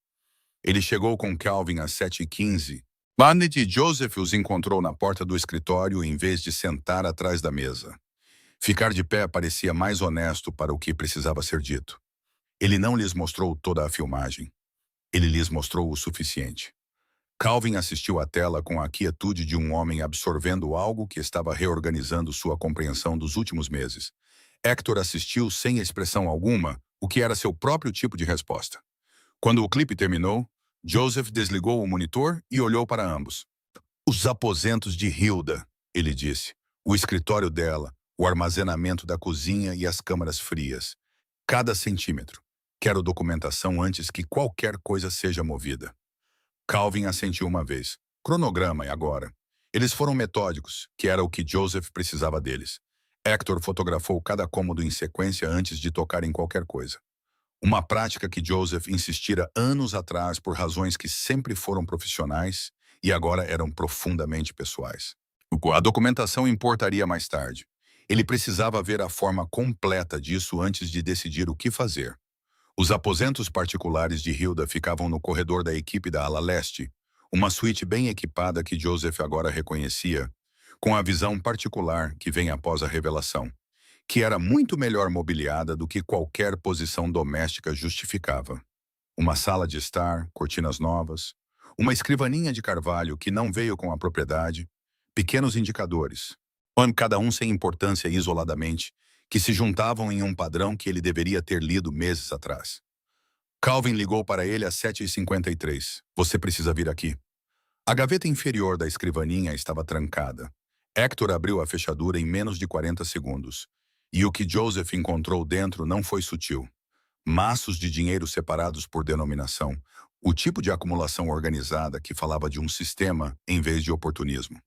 Ele chegou com Calvin às 7h15. Barnett e Joseph os encontrou na porta do escritório em vez de sentar atrás da mesa. Ficar de pé parecia mais honesto para o que precisava ser dito. Ele não lhes mostrou toda a filmagem. Ele lhes mostrou o suficiente. Calvin assistiu à tela com a quietude de um homem absorvendo algo que estava reorganizando sua compreensão dos últimos meses. Hector assistiu sem expressão alguma, o que era seu próprio tipo de resposta. Quando o clipe terminou, Joseph desligou o monitor e olhou para ambos. Os aposentos de Hilda, ele disse. O escritório dela, o armazenamento da cozinha e as câmaras frias. Cada centímetro. Quero documentação antes que qualquer coisa seja movida. Calvin assentiu uma vez. Cronograma, e agora? Eles foram metódicos, que era o que Joseph precisava deles. Hector fotografou cada cômodo em sequência antes de tocar em qualquer coisa. Uma prática que Joseph insistira anos atrás por razões que sempre foram profissionais e agora eram profundamente pessoais. A documentação importaria mais tarde. Ele precisava ver a forma completa disso antes de decidir o que fazer. Os aposentos particulares de Hilda ficavam no corredor da equipe da ala leste, uma suíte bem equipada que Joseph agora reconhecia, com a visão particular que vem após a revelação, que era muito melhor mobiliada do que qualquer posição doméstica justificava. Uma sala de estar, cortinas novas, uma escrivaninha de carvalho que não veio com a propriedade, pequenos indicadores, cada um sem importância isoladamente, que se juntavam em um padrão que ele deveria ter lido meses atrás. Calvin ligou para ele às 7h53. Você precisa vir aqui. A gaveta inferior da escrivaninha estava trancada. Hector abriu a fechadura em menos de 40 segundos. E o que Joseph encontrou dentro não foi sutil. Maços de dinheiro separados por denominação. O tipo de acumulação organizada que falava de um sistema em vez de oportunismo.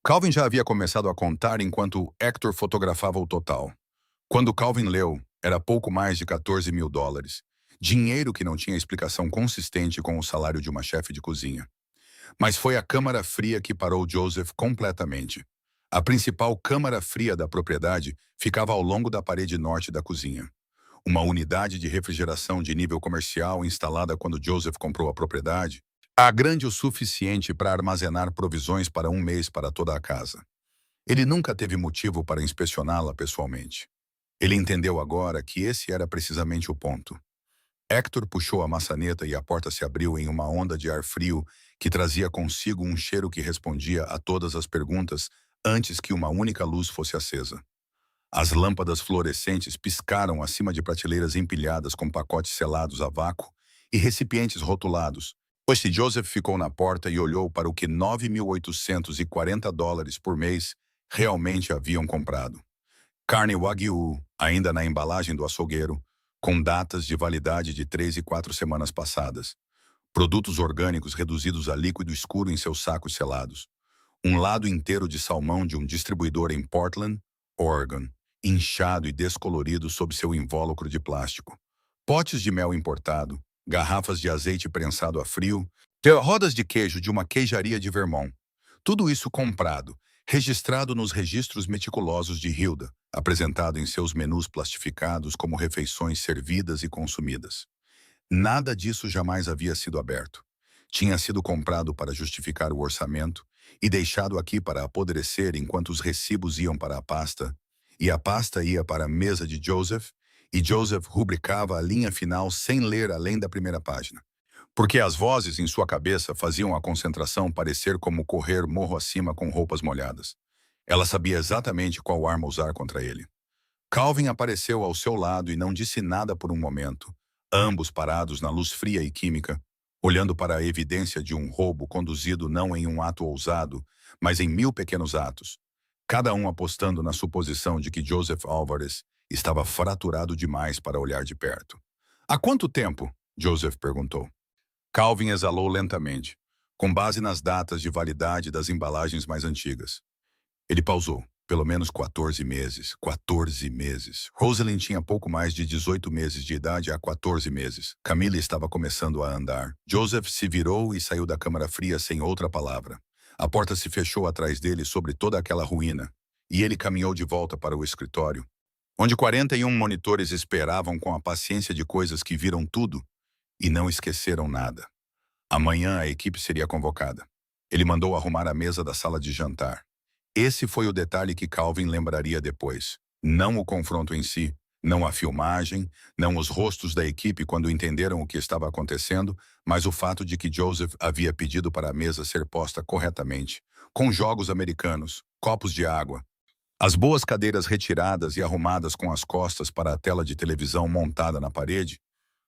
Calvin já havia começado a contar enquanto Hector fotografava o total. Quando Calvin leu, era pouco mais de $14 mil. Dinheiro que não tinha explicação consistente com o salário de uma chefe de cozinha. Mas foi a câmara fria que parou Joseph completamente. A principal câmara fria da propriedade ficava ao longo da parede norte da cozinha. Uma unidade de refrigeração de nível comercial instalada quando Joseph comprou a propriedade, grande o suficiente para armazenar provisões para um mês para toda a casa. Ele nunca teve motivo para inspecioná-la pessoalmente. Ele entendeu agora que esse era precisamente o ponto. Hector puxou a maçaneta e a porta se abriu em uma onda de ar frio que trazia consigo um cheiro que respondia a todas as perguntas antes que uma única luz fosse acesa. As lâmpadas fluorescentes piscaram acima de prateleiras empilhadas com pacotes selados a vácuo e recipientes rotulados. Joseph ficou na porta e olhou para o que $9.840 por mês realmente haviam comprado. Carne Wagyu, ainda na embalagem do açougueiro, com datas de validade de 3 e 4 semanas passadas. Produtos orgânicos reduzidos a líquido escuro em seus sacos selados. Um lado inteiro de salmão de um distribuidor em Portland, Oregon, inchado e descolorido sob seu invólucro de plástico. Potes de mel importado, garrafas de azeite prensado a frio, rodas de queijo de uma queijaria de Vermont. Tudo isso comprado, registrado nos registros meticulosos de Hilda, apresentado em seus menus plastificados como refeições servidas e consumidas. Nada disso jamais havia sido aberto. Tinha sido comprado para justificar o orçamento e deixado aqui para apodrecer enquanto os recibos iam para a pasta, e a pasta ia para a mesa de Joseph, e Joseph rubricava a linha final sem ler além da primeira página. Porque as vozes em sua cabeça faziam a concentração parecer como correr morro acima com roupas molhadas. Ela sabia exatamente qual arma usar contra ele. Calvin apareceu ao seu lado e não disse nada por um momento, ambos parados na luz fria e química, olhando para a evidência de um roubo conduzido não em um ato ousado, mas em 1000 pequenos atos, cada um apostando na suposição de que Joseph Álvares estava fraturado demais para olhar de perto. Há quanto tempo? Joseph perguntou. Calvin exalou lentamente, com base nas datas de validade das embalagens mais antigas. Ele pausou. Pelo menos 14 meses. 14 meses. Rosalind tinha pouco mais de 18 meses de idade há 14 meses. Camille estava começando a andar. Joseph se virou e saiu da câmara fria sem outra palavra. A porta se fechou atrás dele sobre toda aquela ruína, e ele caminhou de volta para o escritório, onde 41 monitores esperavam com a paciência de coisas que viram tudo e não esqueceram nada. Amanhã a equipe seria convocada. Ele mandou arrumar a mesa da sala de jantar. Esse foi o detalhe que Calvin lembraria depois. Não o confronto em si, não a filmagem, não os rostos da equipe quando entenderam o que estava acontecendo, mas o fato de que Joseph havia pedido para a mesa ser posta corretamente, com jogos americanos, copos de água, as boas cadeiras retiradas e arrumadas com as costas para a tela de televisão montada na parede,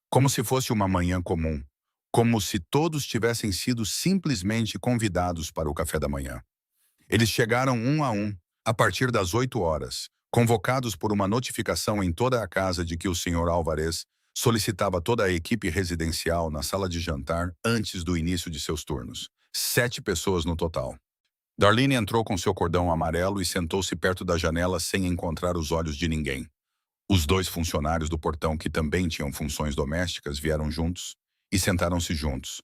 como se fosse uma manhã comum, como se todos tivessem sido simplesmente convidados para o café da manhã. Eles chegaram um a um, a partir das 8 horas, convocados por uma notificação em toda a casa de que o Sr. Álvares solicitava toda a equipe residencial na sala de jantar antes do início de seus turnos. 7 pessoas no total. Darlene entrou com seu cordão amarelo e sentou-se perto da janela sem encontrar os olhos de ninguém. Os 2 funcionários do portão, que também tinham funções domésticas, vieram juntos e sentaram-se juntos.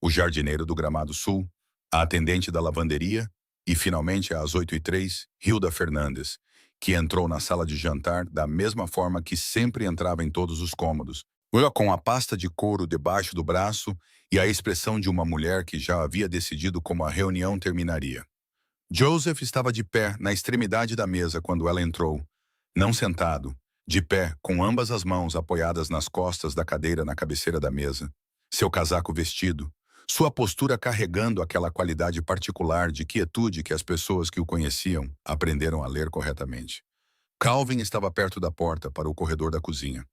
O jardineiro do Gramado Sul, a atendente da lavanderia e, finalmente, às 8h03, Hilda Fernandes, que entrou na sala de jantar da mesma forma que sempre entrava em todos os cômodos, com a pasta de couro debaixo do braço e a expressão de uma mulher que já havia decidido como a reunião terminaria. Joseph estava de pé na extremidade da mesa quando ela entrou, não sentado, de pé, com ambas as mãos apoiadas nas costas da cadeira na cabeceira da mesa, seu casaco vestido, sua postura carregando aquela qualidade particular de quietude que as pessoas que o conheciam aprenderam a ler corretamente. Calvin estava perto da porta para o corredor da cozinha.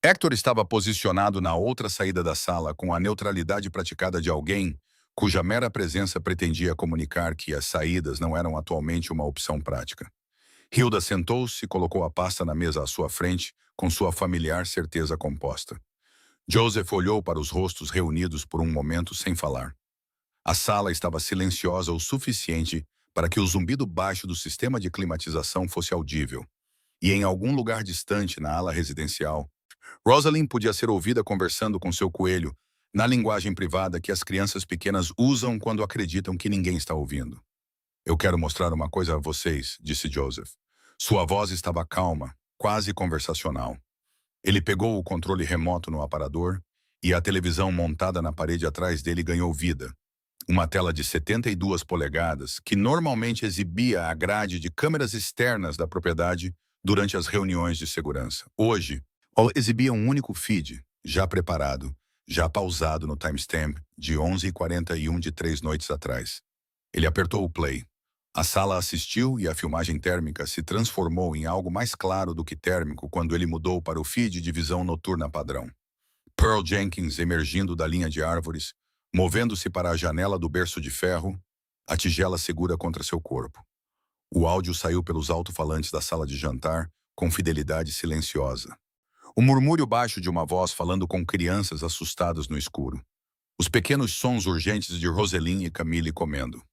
Hector estava posicionado na outra saída da sala com a neutralidade praticada de alguém cuja mera presença pretendia comunicar que as saídas não eram atualmente uma opção prática. Hilda sentou-se e colocou a pasta na mesa à sua frente, com sua familiar certeza composta. Joseph olhou para os rostos reunidos por um momento sem falar. A sala estava silenciosa o suficiente para que o zumbido baixo do sistema de climatização fosse audível. E em algum lugar distante na ala residencial, Rosalind podia ser ouvida conversando com seu coelho, na linguagem privada que as crianças pequenas usam quando acreditam que ninguém está ouvindo. "Eu quero mostrar uma coisa a vocês", disse Joseph. Sua voz estava calma, quase conversacional. Ele pegou o controle remoto no aparador e a televisão montada na parede atrás dele ganhou vida. Uma tela de 72 polegadas que normalmente exibia a grade de câmeras externas da propriedade durante as reuniões de segurança. Hoje, exibia um único feed, já preparado, já pausado no timestamp de 11h41 de 3 noites atrás. Ele apertou o play. A sala assistiu e a filmagem térmica se transformou em algo mais claro do que térmico quando ele mudou para o feed de visão noturna padrão. Pearl Jenkins emergindo da linha de árvores, movendo-se para a janela do berço de ferro, a tigela segura contra seu corpo. O áudio saiu pelos alto-falantes da sala de jantar com fidelidade silenciosa. O murmúrio baixo de uma voz falando com crianças assustadas no escuro. Os pequenos sons urgentes de Rosalind e Camille comendo.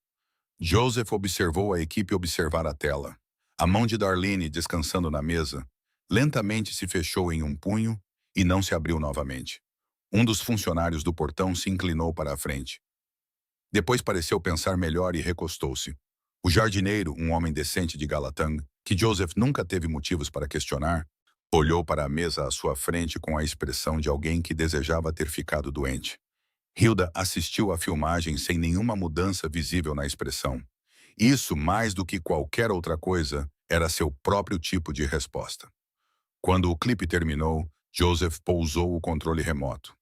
Joseph observou a equipe observar a tela. A mão de Darlene, descansando na mesa, lentamente se fechou em um punho e não se abriu novamente. Um dos funcionários do portão se inclinou para a frente. Depois pareceu pensar melhor e recostou-se. O jardineiro, um homem decente de Galatang, que Joseph nunca teve motivos para questionar, olhou para a mesa à sua frente com a expressão de alguém que desejava ter ficado doente. Hilda assistiu à filmagem sem nenhuma mudança visível na expressão. Isso, mais do que qualquer outra coisa, era seu próprio tipo de resposta. Quando o clipe terminou, Joseph pousou o controle remoto.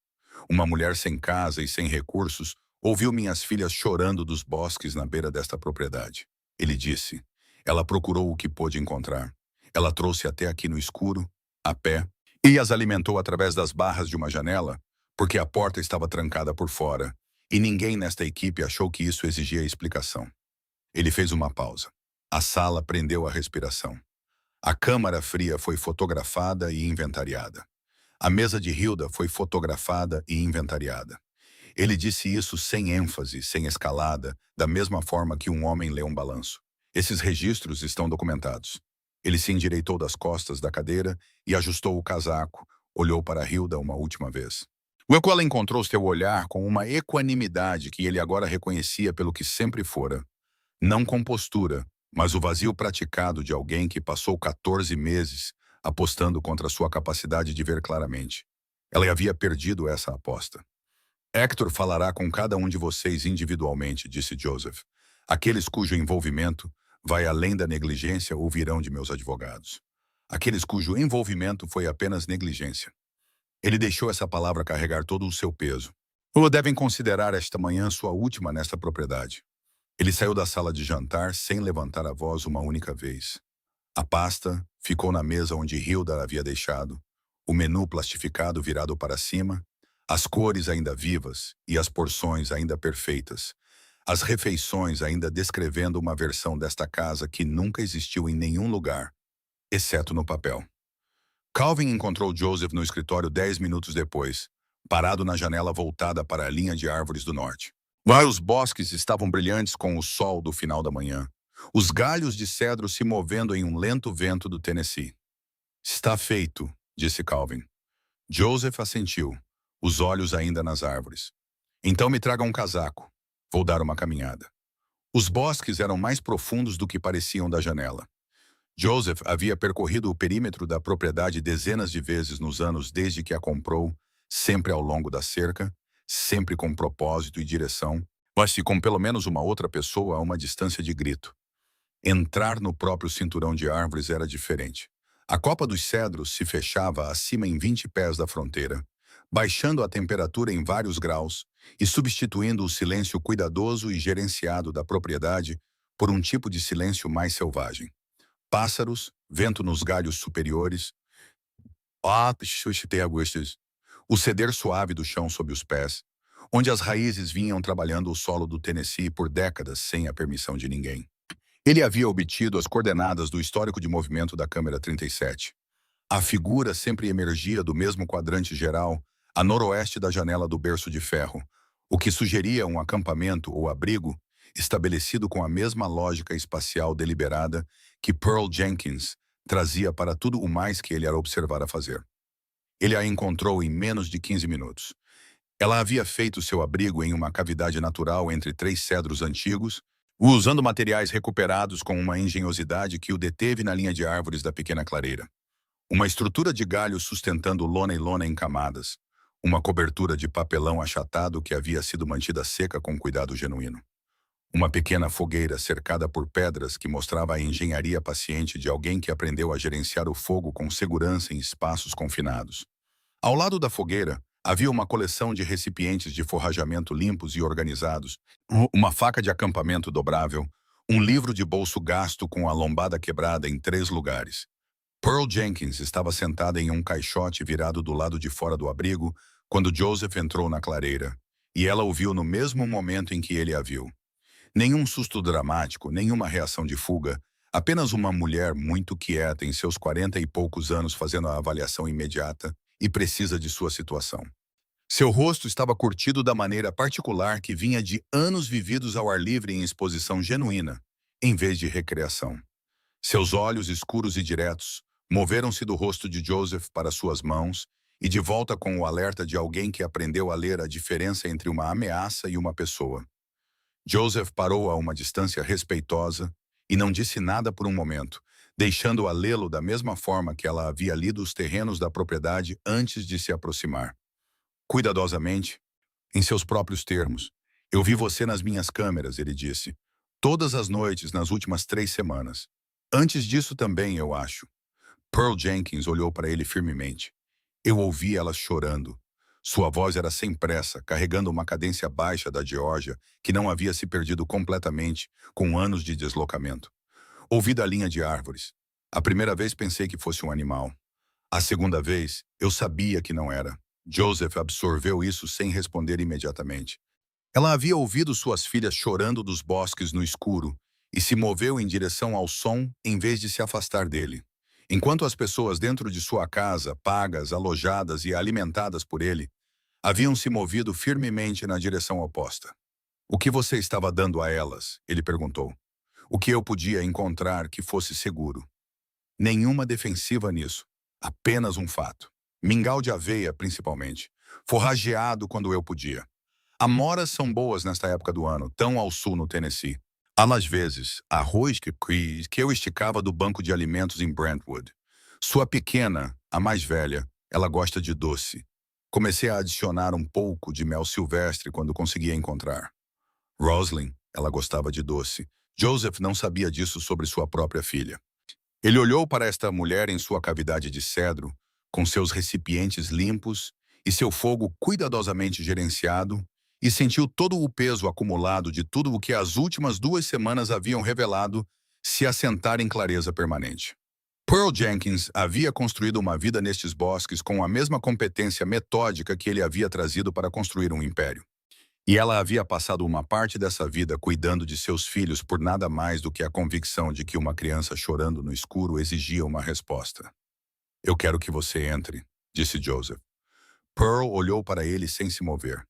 Uma mulher sem casa e sem recursos ouviu minhas filhas chorando dos bosques na beira desta propriedade. Ele disse. Ela procurou o que pôde encontrar. Ela trouxe até aqui no escuro, a pé, e as alimentou através das barras de uma janela, porque a porta estava trancada por fora, e ninguém nesta equipe achou que isso exigia explicação. Ele fez uma pausa. A sala prendeu a respiração. A câmara fria foi fotografada e inventariada. A mesa de Hilda foi fotografada e inventariada. Ele disse isso sem ênfase, sem escalada, da mesma forma que um homem lê um balanço. Esses registros estão documentados. Ele se endireitou das costas da cadeira e ajustou o casaco, olhou para Hilda uma última vez. O qual encontrou seu olhar com uma equanimidade que ele agora reconhecia pelo que sempre fora. Não com postura, mas o vazio praticado de alguém que passou 14 meses apostando contra sua capacidade de ver claramente. Ela havia perdido essa aposta. Hector falará com cada um de vocês individualmente, disse Joseph. Aqueles cujo envolvimento vai além da negligência ouvirão de meus advogados. Aqueles cujo envolvimento foi apenas negligência. Ele deixou essa palavra carregar todo o seu peso. Ou devem considerar esta manhã sua última nesta propriedade. Ele saiu da sala de jantar sem levantar a voz uma única vez. A pasta ficou na mesa onde Hilda a havia deixado, o menu plastificado virado para cima, as cores ainda vivas e as porções ainda perfeitas, as refeições ainda descrevendo uma versão desta casa que nunca existiu em nenhum lugar, exceto no papel. Calvin encontrou Joseph no escritório 10 minutos depois, parado na janela voltada para a linha de árvores do norte. Lá os bosques estavam brilhantes com o sol do final da manhã, os galhos de cedro se movendo em um lento vento do Tennessee. Está feito, disse Calvin. Joseph assentiu, os olhos ainda nas árvores. Então me traga um casaco. Vou dar uma caminhada. Os bosques eram mais profundos do que pareciam da janela. Joseph havia percorrido o perímetro da propriedade dezenas de vezes nos anos desde que a comprou, sempre ao longo da cerca, sempre com propósito e direção, mas com pelo menos uma outra pessoa a uma distância de grito. Entrar no próprio cinturão de árvores era diferente. A copa dos cedros se fechava acima em 20 pés da fronteira, baixando a temperatura em vários graus e substituindo o silêncio cuidadoso e gerenciado da propriedade por um tipo de silêncio mais selvagem. Pássaros, vento nos galhos superiores, o ceder suave do chão sob os pés, onde as raízes vinham trabalhando o solo do Tennessee por décadas sem a permissão de ninguém. Ele havia obtido as coordenadas do histórico de movimento da câmera 37. A figura sempre emergia do mesmo quadrante geral, a noroeste da janela do berço de ferro, o que sugeria um acampamento ou abrigo estabelecido com a mesma lógica espacial deliberada que Pearl Jenkins trazia para tudo o mais que ele era observado a fazer. Ele a encontrou em menos de 15 minutos. Ela havia feito seu abrigo em uma cavidade natural entre 3 cedros antigos, usando materiais recuperados com uma engenhosidade que o deteve na linha de árvores da pequena clareira. Uma estrutura de galhos sustentando lona e lona em camadas, uma cobertura de papelão achatado que havia sido mantida seca com cuidado genuíno. Uma pequena fogueira cercada por pedras que mostrava a engenharia paciente de alguém que aprendeu a gerenciar o fogo com segurança em espaços confinados. Ao lado da fogueira, havia uma coleção de recipientes de forrajamento limpos e organizados, uma faca de acampamento dobrável, um livro de bolso gasto com a lombada quebrada em 3 lugares. Pearl Jenkins estava sentada em um caixote virado do lado de fora do abrigo quando Joseph entrou na clareira, e ela o viu no mesmo momento em que ele a viu. Nenhum susto dramático, nenhuma reação de fuga, apenas uma mulher muito quieta em seus 40 e poucos anos fazendo a avaliação imediata e precisa de sua situação. Seu rosto estava curtido da maneira particular que vinha de anos vividos ao ar livre em exposição genuína, em vez de recreação. Seus olhos escuros e diretos moveram-se do rosto de Joseph para suas mãos e de volta com o alerta de alguém que aprendeu a ler a diferença entre uma ameaça e uma pessoa. Joseph parou a uma distância respeitosa e não disse nada por um momento, deixando-a lê-lo da mesma forma que ela havia lido os terrenos da propriedade antes de se aproximar. Cuidadosamente, em seus próprios termos. Eu vi você nas minhas câmeras, ele disse. Todas as noites nas últimas 3 semanas. Antes disso também, eu acho. Pearl Jenkins olhou para ele firmemente. Eu ouvi ela chorando. Sua voz era sem pressa, carregando uma cadência baixa da Geórgia, que não havia se perdido completamente com anos de deslocamento. Ouvi da linha de árvores. A primeira vez pensei que fosse um animal. A segunda vez, eu sabia que não era. Joseph absorveu isso sem responder imediatamente. Ela havia ouvido suas filhas chorando dos bosques no escuro e se moveu em direção ao som em vez de se afastar dele. Enquanto as pessoas dentro de sua casa, pagas, alojadas e alimentadas por ele, haviam se movido firmemente na direção oposta. O que você estava dando a elas? Ele perguntou. O que eu podia encontrar que fosse seguro. Nenhuma defensiva nisso. Apenas um fato. Mingau de aveia, principalmente. Forrageado quando eu podia. Amoras são boas nesta época do ano, tão ao sul no Tennessee. Às vezes, arroz que eu esticava do banco de alimentos em Brentwood. Sua pequena, a mais velha, ela gosta de doce. Comecei a adicionar um pouco de mel silvestre quando conseguia encontrar. Roslyn, ela gostava de doce. Joseph não sabia disso sobre sua própria filha. Ele olhou para esta mulher em sua cavidade de cedro, com seus recipientes limpos e seu fogo cuidadosamente gerenciado, e sentiu todo o peso acumulado de tudo o que as últimas 2 semanas haviam revelado se assentar em clareza permanente. Pearl Jenkins havia construído uma vida nestes bosques com a mesma competência metódica que ele havia trazido para construir um império. E ela havia passado uma parte dessa vida cuidando de seus filhos por nada mais do que a convicção de que uma criança chorando no escuro exigia uma resposta. Eu quero que você entre, disse Joseph. Pearl olhou para ele sem se mover.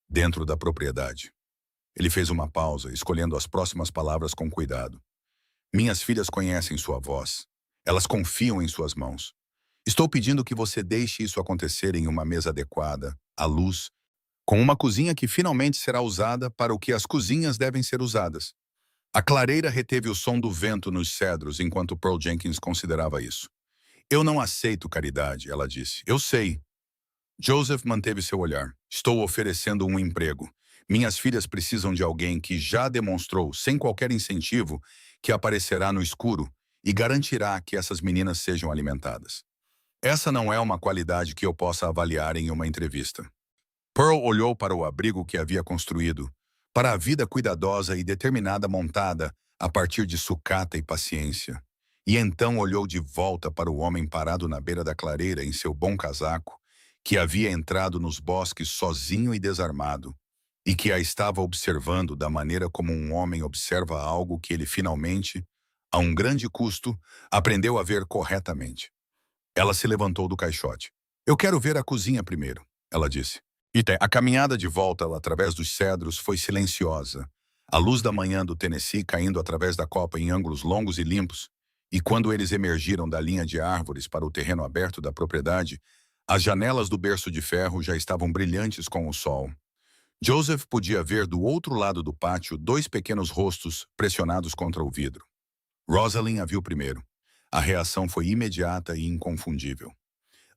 Dentro da propriedade. Ele fez uma pausa, escolhendo as próximas palavras com cuidado. Minhas filhas conhecem sua voz. Elas confiam em suas mãos. Estou pedindo que você deixe isso acontecer em uma mesa adequada, à luz, com uma cozinha que finalmente será usada para o que as cozinhas devem ser usadas. A clareira reteve o som do vento nos cedros enquanto Pearl Jenkins considerava isso. Eu não aceito caridade, ela disse. Eu sei. Joseph manteve seu olhar. Estou oferecendo um emprego. Minhas filhas precisam de alguém que já demonstrou, sem qualquer incentivo, que aparecerá no escuro e garantirá que essas meninas sejam alimentadas. Essa não é uma qualidade que eu possa avaliar em uma entrevista. Pearl olhou para o abrigo que havia construído, para a vida cuidadosa e determinada montada a partir de sucata e paciência. E então olhou de volta para o homem parado na beira da clareira em seu bom casaco, que havia entrado nos bosques sozinho e desarmado, e que a estava observando da maneira como um homem observa algo que ele finalmente, a um grande custo, aprendeu a ver corretamente. Ela se levantou do caixote. Eu quero ver a cozinha primeiro, ela disse. A caminhada de volta através dos cedros foi silenciosa. A luz da manhã do Tennessee caindo através da copa em ângulos longos e limpos, e quando eles emergiram da linha de árvores para o terreno aberto da propriedade, as janelas do berço de ferro já estavam brilhantes com o sol. Joseph podia ver do outro lado do pátio 2 pequenos rostos pressionados contra o vidro. Rosalind a viu primeiro. A reação foi imediata e inconfundível.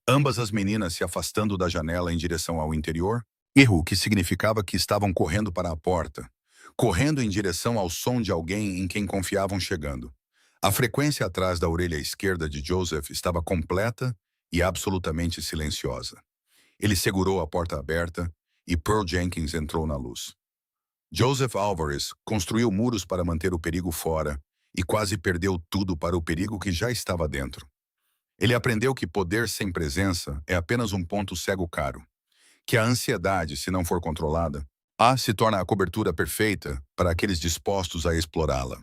Ambas as meninas se afastando da janela em direção ao interior, erro que significava que estavam correndo para a porta, correndo em direção ao som de alguém em quem confiavam chegando. A frequência atrás da orelha esquerda de Joseph estava completa e absolutamente silenciosa. Ele segurou a porta aberta e Pearl Jenkins entrou na luz. Joseph Alvarez construiu muros para manter o perigo fora e quase perdeu tudo para o perigo que já estava dentro. Ele aprendeu que poder sem presença é apenas um ponto cego caro, que a ansiedade, se não for controlada, se torna a cobertura perfeita para aqueles dispostos a explorá-la,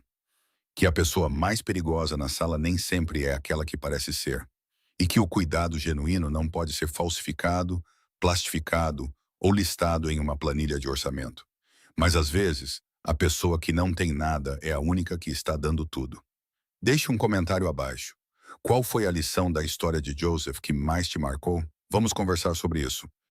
que a pessoa mais perigosa na sala nem sempre é aquela que parece ser, e que o cuidado genuíno não pode ser falsificado, plastificado ou listado em uma planilha de orçamento. Mas às vezes, a pessoa que não tem nada é a única que está dando tudo. Deixe um comentário abaixo. Qual foi a lição da história de Joseph que mais te marcou? Vamos conversar sobre isso.